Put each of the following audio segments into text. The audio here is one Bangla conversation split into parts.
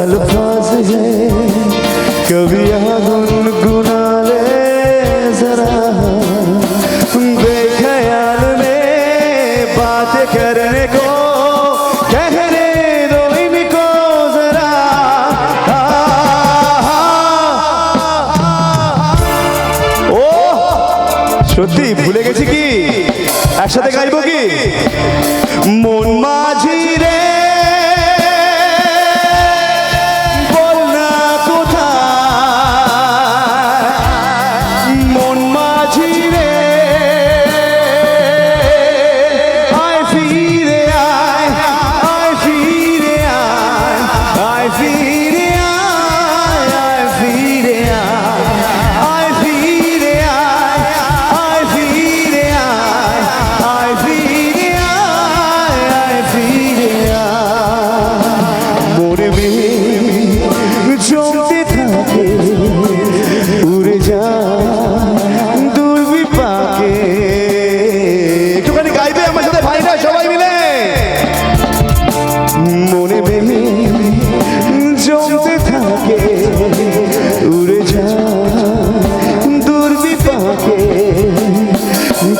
अल्फाज हैं कभी यहाँ गुनगुना ले जरा बेख्याल में बातें करने को कहने दो इनको जरा ओ সত্যি ভুলে গেছি কি একসাথে গাইবো কি মন মাঝি রে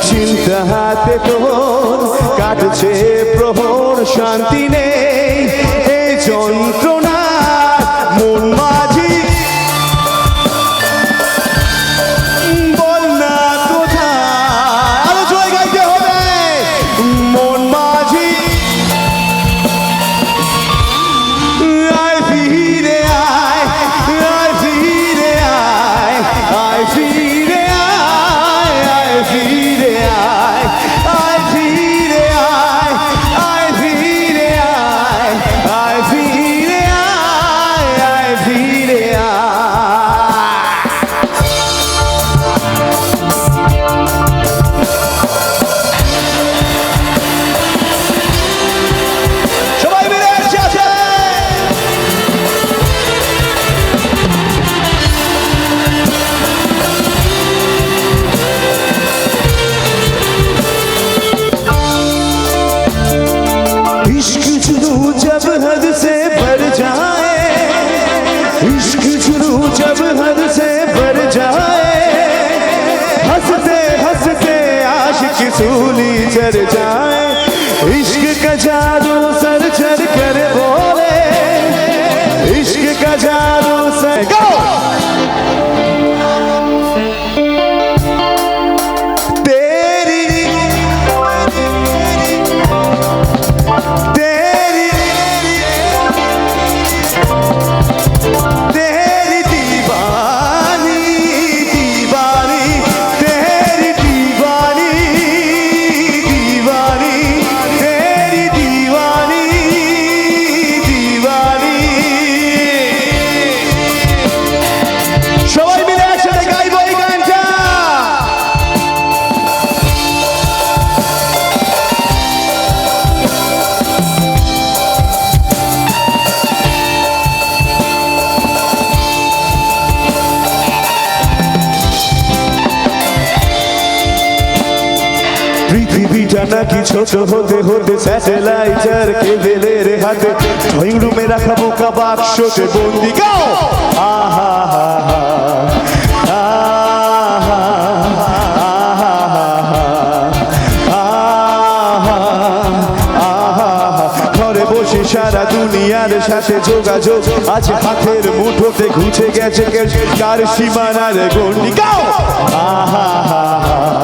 চিন্তা হাতে তোর কাটছে প্রহর শান্তি নেই এই যন্ত্রণা মন মাঝি বল না কোথায় আরো জয় গাইতে হবে মন মাঝি আয় ফিরে আয় আয় ফিরে আয় আয় ফিরে আয় আয় ফিরে जब हद से बढ़ जाए इश्क जुनू जब हद से बढ़ जाए हंसते हंसते आशिक सूली चढ़ जाए इश्क का जादू सर चढ़ कर बोले इश्क का जादू सर পৃথিবীটা নাকি ছোট হতে হতে স্যাটেলাইটার কেবেলের হাতে ড্রয়িং রুমে রাখা বোকা বাক্সতে বন্দি গাও আহা ঘরে বসে সারা দুনিয়ার সাথে যোগাযোগ আজ হাতের মুঠোতে ঘুচে গেছে কার সীমানার গন্ডি গাও আহা